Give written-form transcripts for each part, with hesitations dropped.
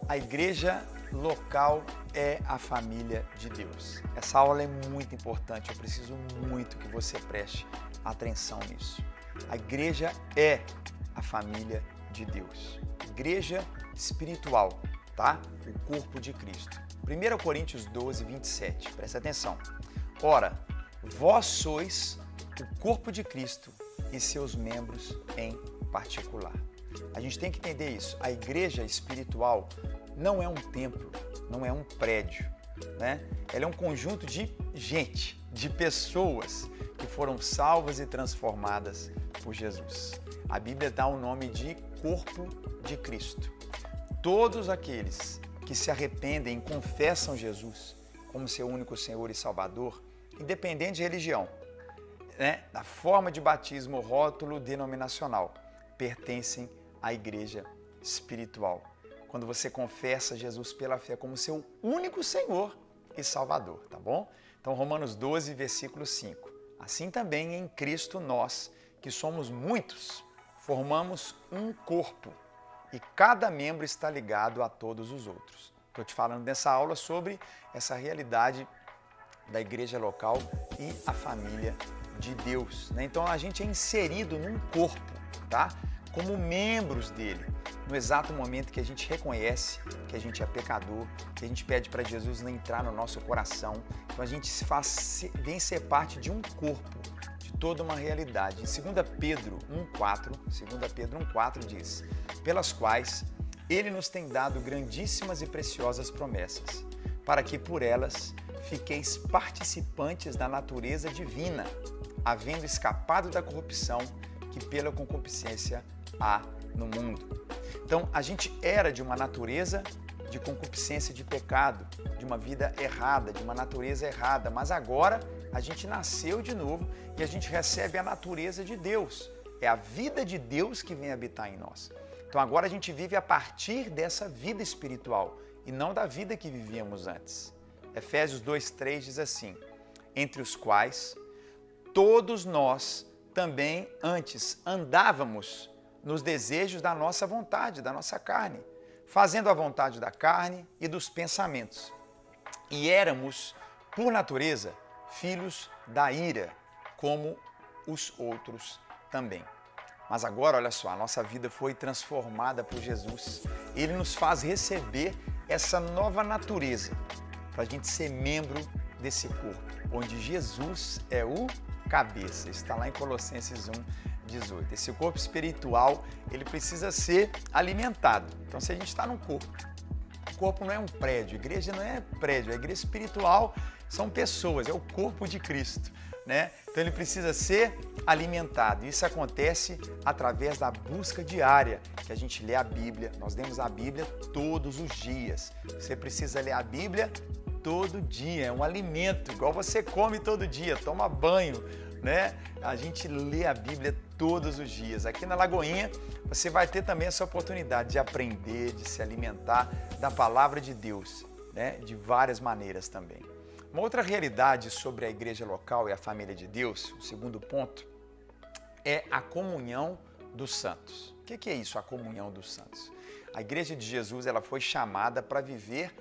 A igreja local é a família de Deus. Essa aula é muito importante, eu preciso muito que você preste atenção nisso. A igreja é a família de Deus. Igreja espiritual, tá? O corpo de Cristo. 1 Coríntios 12, 27, presta atenção. Ora, vós sois o corpo de Cristo e seus membros em particular. A gente tem que entender isso. A igreja espiritual não é um templo, não é um prédio, né? Ela é um conjunto de gente, de pessoas que foram salvas e transformadas por Jesus. A Bíblia dá o nome de corpo de Cristo. Todos aqueles que se arrependem e confessam Jesus como seu único Senhor e Salvador, independente de religião, né? Da forma de batismo, rótulo denominacional, pertencem à igreja espiritual. Quando você confessa Jesus pela fé como seu único Senhor e Salvador, tá bom? Então, Romanos 12, versículo 5. Assim também em Cristo nós, que somos muitos, formamos um corpo e cada membro está ligado a todos os outros. Estou te falando nessa aula sobre essa realidade da igreja local e a família de Deus, né? Então, a gente é inserido num corpo, tá? Como membros dele, no exato momento que a gente reconhece que a gente é pecador, que a gente pede para Jesus não entrar no nosso coração, então a gente vem ser parte de um corpo, de toda uma realidade. Em 2 Pedro 1,4 diz, pelas quais ele nos tem dado grandíssimas e preciosas promessas, para que por elas fiqueis participantes da natureza divina, havendo escapado da corrupção que pela concupiscência há no mundo. Então, a gente era de uma natureza de concupiscência, de pecado, de uma vida errada, de uma natureza errada, mas agora a gente nasceu de novo e a gente recebe a natureza de Deus. É a vida de Deus que vem habitar em nós. Então, agora a gente vive a partir dessa vida espiritual e não da vida que vivíamos antes. Efésios 2,3 diz assim, entre os quais todos nós também antes andávamos nos desejos da nossa vontade, da nossa carne, fazendo a vontade da carne e dos pensamentos. E éramos, por natureza, filhos da ira, como os outros também. Mas agora, olha só, a nossa vida foi transformada por Jesus. Ele nos faz receber essa nova natureza, para a gente ser membro desse corpo, onde Jesus é o cabeça. Está lá em Colossenses 1,18. Esse corpo espiritual, ele precisa ser alimentado. Então, se a gente está num corpo, o corpo não é um prédio, a igreja não é prédio, a igreja espiritual são pessoas, é o corpo de Cristo, né? Então, ele precisa ser alimentado. Isso acontece através da busca diária, que a gente lê a Bíblia. Nós lemos a Bíblia todos os dias. Você precisa ler a Bíblia todo dia, é um alimento, igual você come todo dia, toma banho, né? A gente lê a Bíblia todos os dias. Aqui na Lagoinha, você vai ter também essa oportunidade de aprender, de se alimentar da palavra de Deus, né? De várias maneiras também. Uma outra realidade sobre a igreja local e a família de Deus, o segundo ponto, é a comunhão dos santos. O que é isso, a comunhão dos santos? A igreja de Jesus, ela foi chamada para viver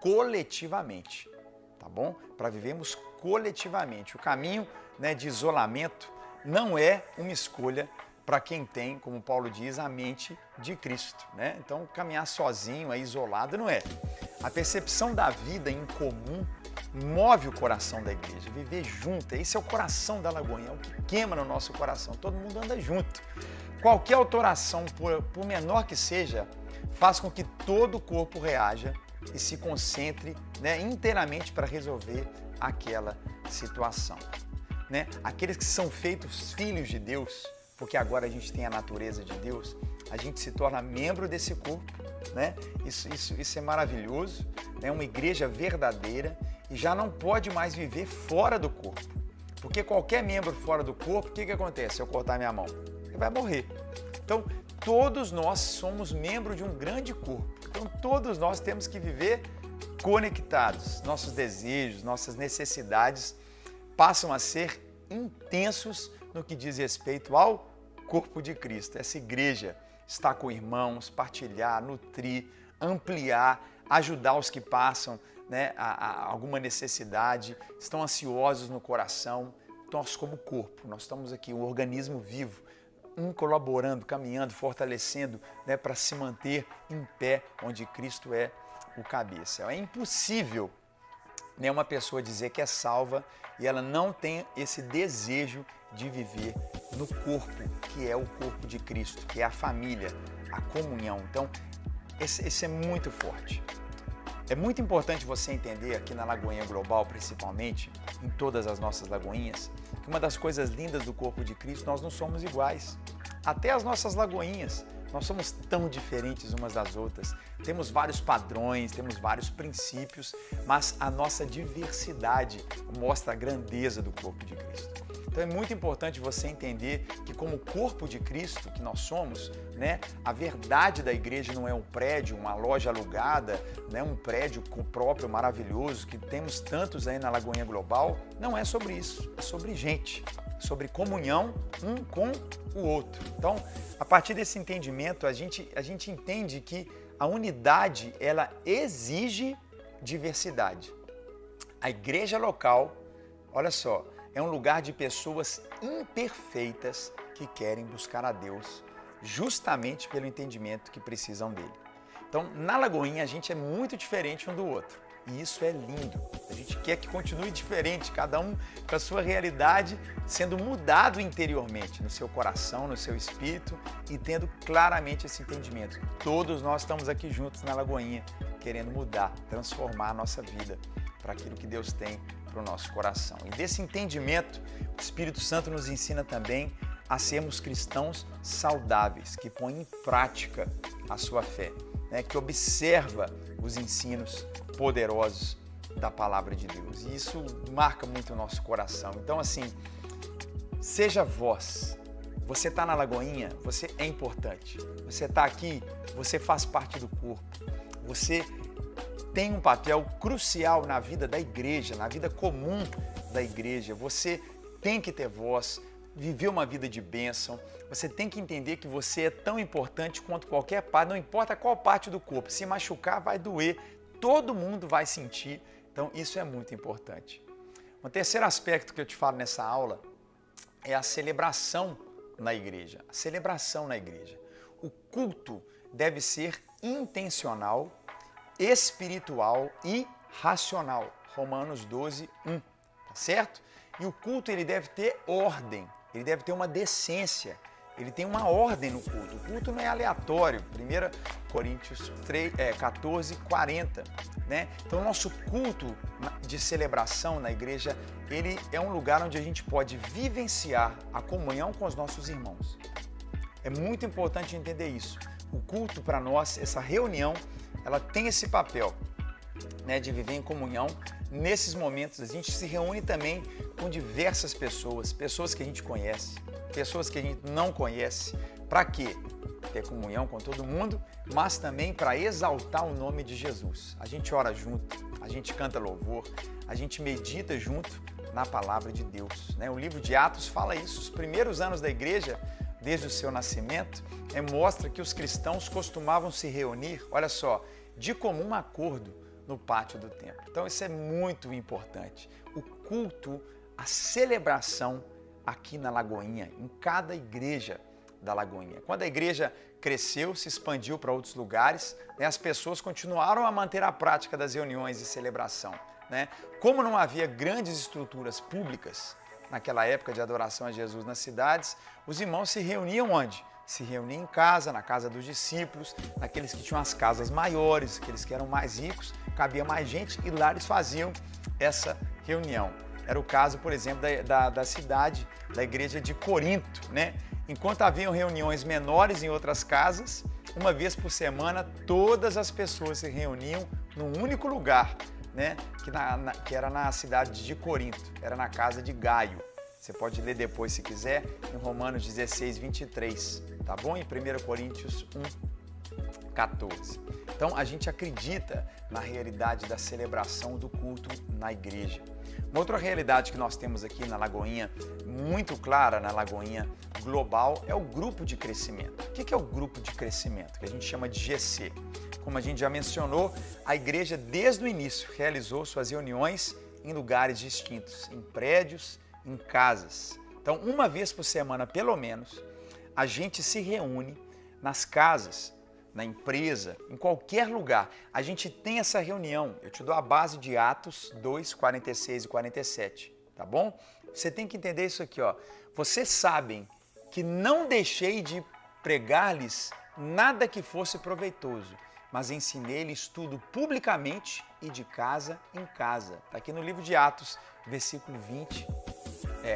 coletivamente, tá bom? Para vivermos coletivamente. O caminho, né, de isolamento não é uma escolha para quem tem, como Paulo diz, a mente de Cristo, né? Então, caminhar sozinho, isolado, não é. A percepção da vida em comum move o coração da igreja, viver junto, esse é o coração da Lagoinha, é o que queima no nosso coração, todo mundo anda junto. Qualquer alteração, por menor que seja, faz com que todo o corpo reaja e se concentre, né, inteiramente para resolver aquela situação, né? Aqueles que são feitos filhos de Deus, porque agora a gente tem a natureza de Deus, a gente se torna membro desse corpo, né? Isso é maravilhoso, né? Uma igreja verdadeira e já não pode mais viver fora do corpo, porque qualquer membro fora do corpo, o que acontece se eu cortar minha mão? Ele vai morrer. Então, todos nós somos membros de um grande corpo. Então, todos nós temos que viver conectados. Nossos desejos, nossas necessidades passam a ser intensos no que diz respeito ao corpo de Cristo. Essa igreja está com irmãos, partilhar, nutrir, ampliar, ajudar os que passam, né, a alguma necessidade, estão ansiosos no coração. Nós como corpo, nós estamos aqui, um organismo vivo, um colaborando, caminhando, fortalecendo, né, para se manter em pé onde Cristo é o cabeça. É impossível, né, uma pessoa dizer que é salva e ela não tem esse desejo de viver no corpo, que é o corpo de Cristo, que é a família, a comunhão. Então, esse é muito forte. É muito importante você entender aqui na Lagoinha Global, principalmente, em todas as nossas lagoinhas, que uma das coisas lindas do corpo de Cristo, nós não somos iguais. Até as nossas lagoinhas, nós somos tão diferentes umas das outras. Temos vários padrões, temos vários princípios, mas a nossa diversidade mostra a grandeza do corpo de Cristo. Então é muito importante você entender que como corpo de Cristo que nós somos, né, a verdade da igreja não é um prédio, uma loja alugada, né, um prédio próprio maravilhoso que temos tantos aí na Lagoinha Global. Não é sobre isso, é sobre gente, sobre comunhão um com o outro. Então, a partir desse entendimento, a gente entende que a unidade, ela exige diversidade. A igreja local, olha só, é um lugar de pessoas imperfeitas que querem buscar a Deus justamente pelo entendimento que precisam dele. Então, na Lagoinha, a gente é muito diferente um do outro. E isso é lindo. A gente quer que continue diferente, cada um com a sua realidade, sendo mudado interiormente, no seu coração, no seu espírito e tendo claramente esse entendimento. Todos nós estamos aqui juntos na Lagoinha, querendo mudar, transformar a nossa vida para aquilo que Deus tem para o nosso coração. E desse entendimento, o Espírito Santo nos ensina também a sermos cristãos saudáveis, que põem em prática a sua fé, né? Que observa os ensinos poderosos da palavra de Deus. E isso marca muito o nosso coração. Então, assim, seja vós. Você está na Lagoinha, você é importante. Você está aqui, você faz parte do corpo. Você tem um papel crucial na vida da igreja, na vida comum da igreja. Você tem que ter voz, viver uma vida de bênção. Você tem que entender que você é tão importante quanto qualquer parte, não importa qual parte do corpo. Se machucar, vai doer, todo mundo vai sentir. Então, isso é muito importante. Um terceiro aspecto que eu te falo nessa aula é a celebração na igreja. A celebração na igreja. O culto deve ser intencional, espiritual e racional. Romanos 12, 1. Tá certo? E o culto ele deve ter ordem, ele deve ter uma decência, ele tem uma ordem no culto. O culto não é aleatório. 1 Coríntios 14, 40. Né? Então, o nosso culto de celebração na igreja, ele é um lugar onde a gente pode vivenciar a comunhão com os nossos irmãos. É muito importante entender isso. O culto para nós, essa reunião, ela tem esse papel, né, de viver em comunhão. Nesses momentos a gente se reúne também com diversas pessoas, pessoas que a gente conhece, pessoas que a gente não conhece. Para quê? Ter comunhão com todo mundo, mas também para exaltar o nome de Jesus. A gente ora junto, a gente canta louvor, a gente medita junto na palavra de Deus, né? O livro de Atos fala isso. Os primeiros anos da igreja, desde o seu nascimento, mostra que os cristãos costumavam se reunir, olha só, de comum acordo no pátio do templo. Então isso é muito importante. O culto, a celebração aqui na Lagoinha, em cada igreja da Lagoinha. Quando a igreja cresceu, se expandiu para outros lugares, né, as pessoas continuaram a manter a prática das reuniões de celebração. Né? Como não havia grandes estruturas públicas naquela época de adoração a Jesus nas cidades, os irmãos se reuniam onde? Se reuniam em casa, na casa dos discípulos, naqueles que tinham as casas maiores, aqueles que eram mais ricos, cabia mais gente e lá eles faziam essa reunião. Era o caso, por exemplo, da cidade, da igreja de Corinto, né? Enquanto haviam reuniões menores em outras casas, uma vez por semana, todas as pessoas se reuniam num único lugar, né? Que era na cidade de Corinto, era na casa de Gaio. Você pode ler depois se quiser, em Romanos 16, 23, tá bom? Em 1 Coríntios 1, 14. Então, a gente acredita na realidade da celebração do culto na igreja. Uma outra realidade que nós temos aqui na Lagoinha, muito clara na Lagoinha Global, é o grupo de crescimento. O que é o grupo de crescimento? Que a gente chama de GC. Como a gente já mencionou, a igreja desde o início realizou suas reuniões em lugares distintos, em prédios, em casas. Então, uma vez por semana, pelo menos, a gente se reúne nas casas, na empresa, em qualquer lugar. A gente tem essa reunião. Eu te dou a base de Atos 2, 46 e 47, tá bom? Você tem que entender isso aqui, ó. Vocês sabem que não deixei de pregar-lhes nada que fosse proveitoso, mas ensinei-lhes tudo publicamente e de casa em casa. Está aqui no livro de Atos, versículo 20,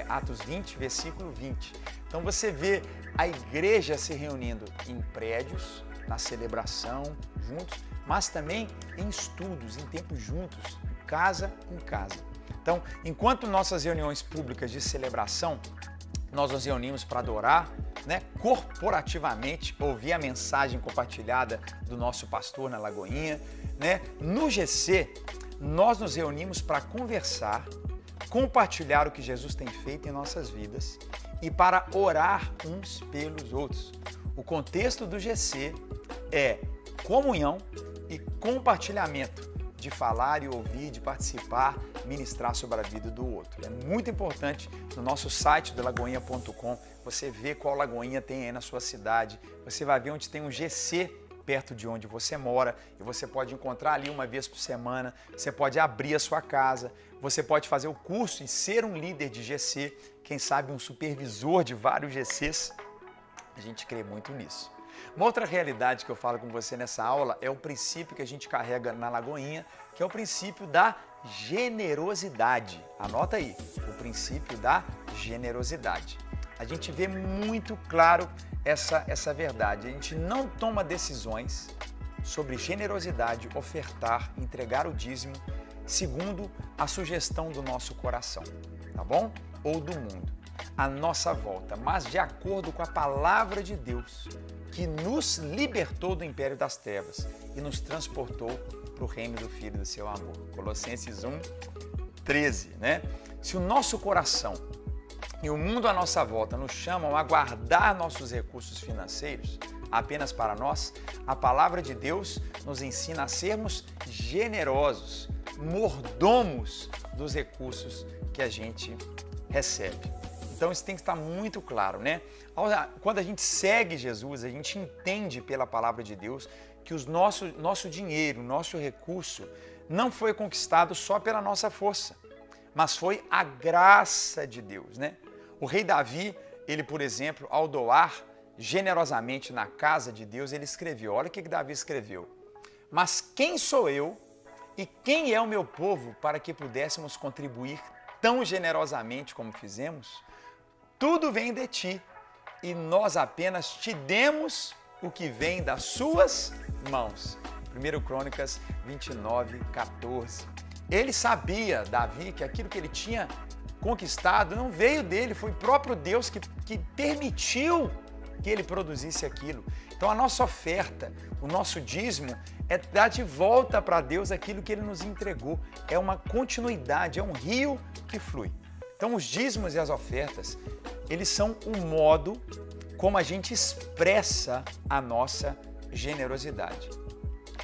Atos 20, versículo 20. Então você vê a igreja se reunindo em prédios, na celebração, juntos, mas também em estudos, em tempos juntos, casa em casa. Então, enquanto nossas reuniões públicas de celebração, nós nos reunimos para adorar, corporativamente, ouvir a mensagem compartilhada do nosso pastor na Lagoinha, No GC, nós nos reunimos para conversar, compartilhar o que Jesus tem feito em nossas vidas e para orar uns pelos outros. O contexto do GC é comunhão e compartilhamento, de falar e ouvir, de participar, ministrar sobre a vida do outro. É muito importante no nosso site do lagoinha.com você ver qual Lagoinha tem aí na sua cidade. Você vai ver onde tem um GC perto de onde você mora e você pode encontrar ali uma vez por semana. Você pode abrir a sua casa, você pode fazer o curso e ser um líder de GC, quem sabe um supervisor de vários GCs. A gente crê muito nisso. Uma outra realidade que eu falo com você nessa aula é o princípio que a gente carrega na Lagoinha, que é o princípio da generosidade. Anota aí, o princípio da generosidade. A gente vê muito claro essa verdade. A gente não toma decisões sobre generosidade, ofertar, entregar o dízimo, segundo a sugestão do nosso coração, tá bom? Ou do mundo, à nossa volta, mas de acordo com a palavra de Deus, que nos libertou do império das trevas e nos transportou para o reino do Filho do seu amor. Colossenses 1, 13, Se o nosso coração e o mundo à nossa volta nos chamam a guardar nossos recursos financeiros apenas para nós, a palavra de Deus nos ensina a sermos generosos, mordomos dos recursos que a gente recebe. Então isso tem que estar muito claro, Quando a gente segue Jesus, a gente entende pela palavra de Deus que o nosso dinheiro, nosso recurso, não foi conquistado só pela nossa força, mas foi a graça de Deus, O rei Davi, ele, por exemplo, ao doar generosamente na casa de Deus, ele escreveu, olha o que Davi escreveu: mas quem sou eu e quem é o meu povo para que pudéssemos contribuir tão generosamente como fizemos? Tudo vem de ti, e nós apenas te demos o que vem das suas mãos. 1 Crônicas 29, 14. Ele sabia, Davi, que aquilo que ele tinha conquistado não veio dele, foi o próprio Deus que permitiu que ele produzisse aquilo. Então a nossa oferta, o nosso dízimo, é dar de volta para Deus aquilo que ele nos entregou. É uma continuidade, é um rio que flui. Então os dízimos e as ofertas, eles são o modo como a gente expressa a nossa generosidade.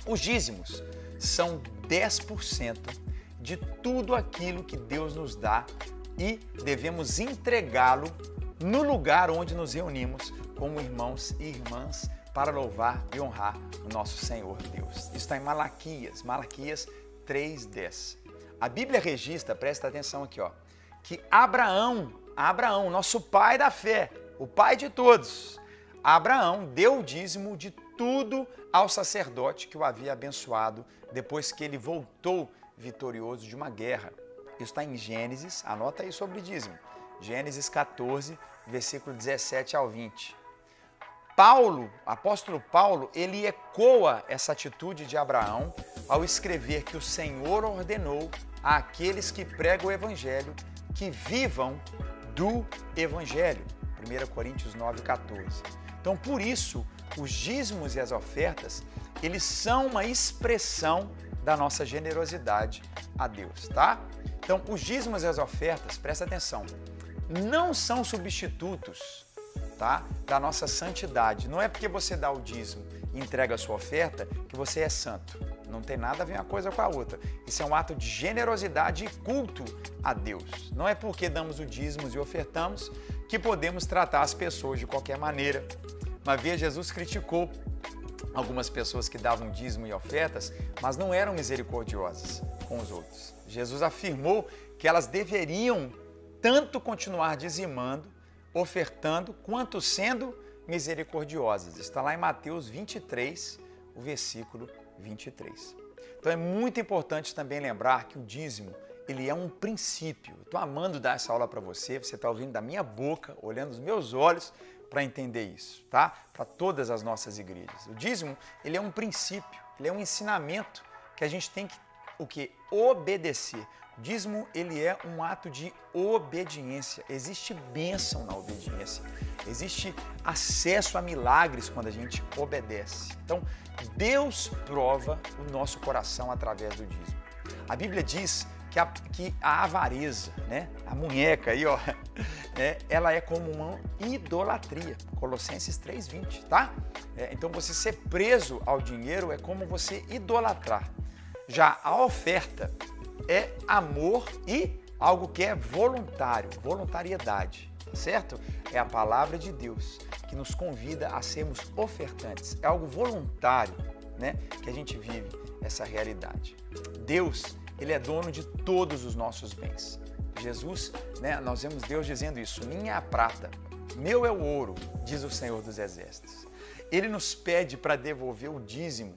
Os dízimos são 10% de tudo aquilo que Deus nos dá e devemos entregá-lo no lugar onde nos reunimos como irmãos e irmãs para louvar e honrar o nosso Senhor Deus. Isso está em Malaquias 3:10. A Bíblia registra, presta atenção aqui, que Abraão, nosso pai da fé, o pai de todos, Abraão deu o dízimo de tudo ao sacerdote que o havia abençoado depois que ele voltou vitorioso de uma guerra. Isso está em Gênesis, anota aí sobre dízimo, Gênesis 14, versículo 17 ao 20. Apóstolo Paulo, ele ecoa essa atitude de Abraão ao escrever que o Senhor ordenou àqueles que pregam o Evangelho que vivam do Evangelho. 1 Coríntios 9, 14. Então, por isso, os dízimos e as ofertas, eles são uma expressão da nossa generosidade a Deus, tá? Então, os dízimos e as ofertas, presta atenção, não são substitutos, tá, da nossa santidade. Não é porque você dá o dízimo e entrega a sua oferta que você é santo. Não tem nada a ver uma coisa com a outra. Isso é um ato de generosidade e culto a Deus. Não é porque damos o dízimo e ofertamos que podemos tratar as pessoas de qualquer maneira. Uma vez Jesus criticou algumas pessoas que davam dízimo e ofertas, mas não eram misericordiosas com os outros. Jesus afirmou que elas deveriam tanto continuar dizimando, ofertando, quanto sendo misericordiosas. Está lá em Mateus 23, o versículo 23. Então é muito importante também lembrar que o dízimo, ele é um princípio. Estou amando dar essa aula para você, você está ouvindo da minha boca, olhando os meus olhos para entender isso, tá? Para todas as nossas igrejas. O dízimo, ele é um princípio, ele é um ensinamento que a gente tem que, o quê? Obedecer. O dízimo, ele é um ato de obediência. Existe bênção na obediência. Existe acesso a milagres quando a gente obedece. Então, Deus prova o nosso coração através do dízimo. A Bíblia diz que a avareza, né? A munheca aí, ó, ela é como uma idolatria. Colossenses 3:20, tá? Então, você ser preso ao dinheiro é como você idolatrar. Já a oferta é amor e algo que é voluntário, voluntariedade, certo? É a palavra de Deus que nos convida a sermos ofertantes. É algo voluntário, né? Que a gente vive essa realidade. Deus, ele é dono de todos os nossos bens. Jesus, né? Nós vemos Deus dizendo isso: minha é a prata, meu é o ouro, diz o Senhor dos Exércitos. Ele nos pede para devolver o dízimo,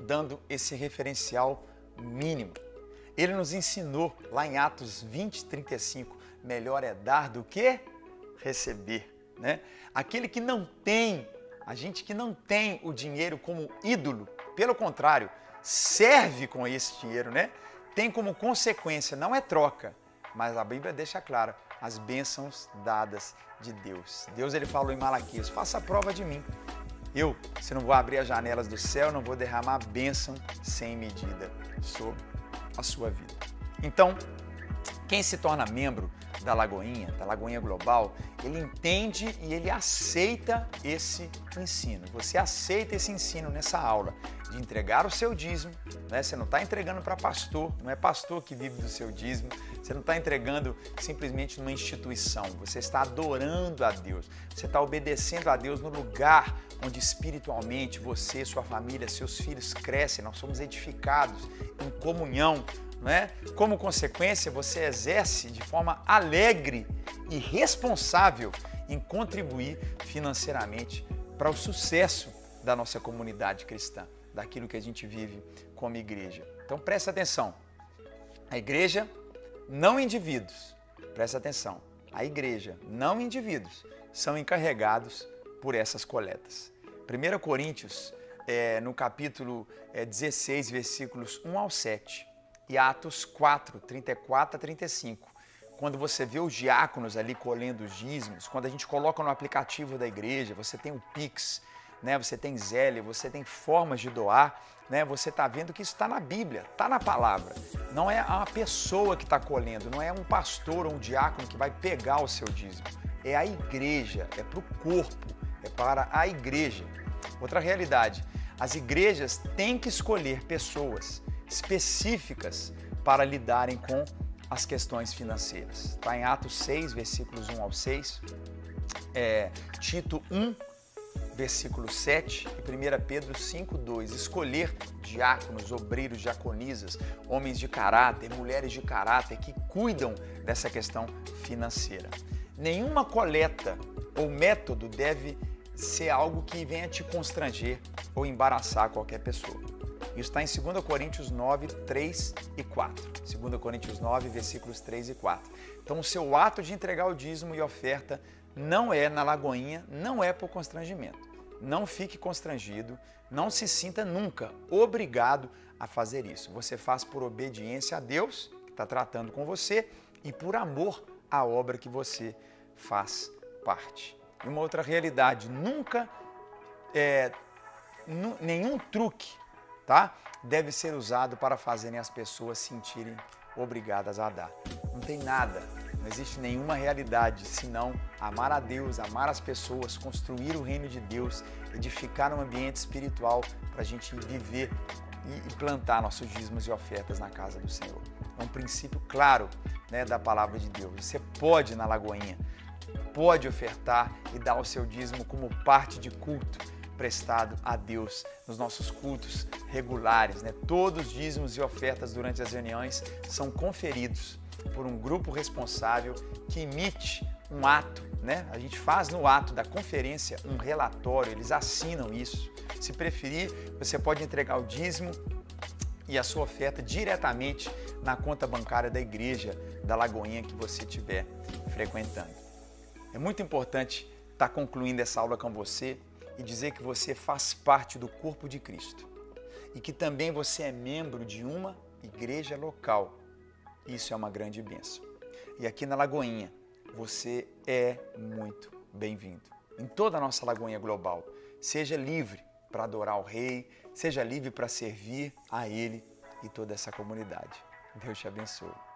dando esse referencial mínimo. Ele nos ensinou lá em Atos 20:35, melhor é dar do que receber, né? Aquele que não tem, a gente que não tem o dinheiro como ídolo, pelo contrário, serve com esse dinheiro, né? Tem como consequência, não é troca, mas a Bíblia deixa claro, as bênçãos dadas de Deus. Deus, ele falou em Malaquias: faça a prova de mim. Se não vou abrir as janelas do céu, não vou derramar bênção sem medida sobre a sua vida. Então, quem se torna membro da Lagoinha Global, ele entende e ele aceita esse ensino. Você aceita esse ensino nessa aula de entregar o seu dízimo, né? Você não está entregando para pastor, não é pastor que vive do seu dízimo, você não está entregando simplesmente numa instituição, você está adorando a Deus, você está obedecendo a Deus no lugar onde espiritualmente você, sua família, seus filhos crescem, nós somos edificados em comunhão, não é? Como consequência, você exerce de forma alegre e responsável em contribuir financeiramente para o sucesso da nossa comunidade cristã, daquilo que a gente vive como igreja. Então presta atenção, a igreja, não indivíduos, presta atenção, a igreja, não indivíduos, são encarregados por essas coletas. 1 Coríntios, no capítulo 16, versículos 1 ao 7, e Atos 4, 34 a 35, quando você vê os diáconos ali colhendo os dízimos, quando a gente coloca no aplicativo da igreja, você tem o Pix, né? Você tem Zelle, você tem formas de doar, né? Você está vendo que isso está na Bíblia, está na palavra. Não é uma pessoa que está colhendo, não é um pastor ou um diácono que vai pegar o seu dízimo. É a igreja, é para o corpo, é para a igreja. Outra realidade, as igrejas têm que escolher pessoas específicas para lidarem com as questões financeiras. Está em Atos 6, versículos 1 ao 6, Tito 1, versículo 7 e 1 Pedro 5, 2. Escolher diáconos, obreiros, diaconisas, homens de caráter, mulheres de caráter que cuidam dessa questão financeira. Nenhuma coleta ou método deve ser algo que venha te constranger ou embaraçar qualquer pessoa. Isso está em 2 Coríntios 9, 3 e 4. 2 Coríntios 9, versículos 3 e 4. Então, o seu ato de entregar o dízimo e oferta não é na Lagoinha, não é por constrangimento. Não fique constrangido, não se sinta nunca obrigado a fazer isso. Você faz por obediência a Deus, que está tratando com você, e por amor à obra que você faz parte. E uma outra realidade, nunca, nenhum truque, tá, deve ser usado para fazerem as pessoas sentirem obrigadas a dar. Não tem nada, não existe nenhuma realidade senão amar a Deus, amar as pessoas, construir o reino de Deus, edificar um ambiente espiritual para a gente viver e plantar nossos dízimos e ofertas na casa do Senhor. É um princípio claro, né, da palavra de Deus. Você pode ir na Lagoinha, pode ofertar e dar o seu dízimo como parte de culto prestado a Deus nos nossos cultos regulares, né? Todos os dízimos e ofertas durante as reuniões são conferidos por um grupo responsável que emite um ato, né? A gente faz no ato da conferência um relatório, eles assinam isso. Se preferir, você pode entregar o dízimo e a sua oferta diretamente na conta bancária da igreja da Lagoinha que você estiver frequentando. É muito importante estar concluindo essa aula com você e dizer que você faz parte do corpo de Cristo e que também você é membro de uma igreja local. Isso é uma grande bênção. E aqui na Lagoinha, você é muito bem-vindo. Em toda a nossa Lagoinha Global, seja livre para adorar o Rei, seja livre para servir a Ele e toda essa comunidade. Deus te abençoe.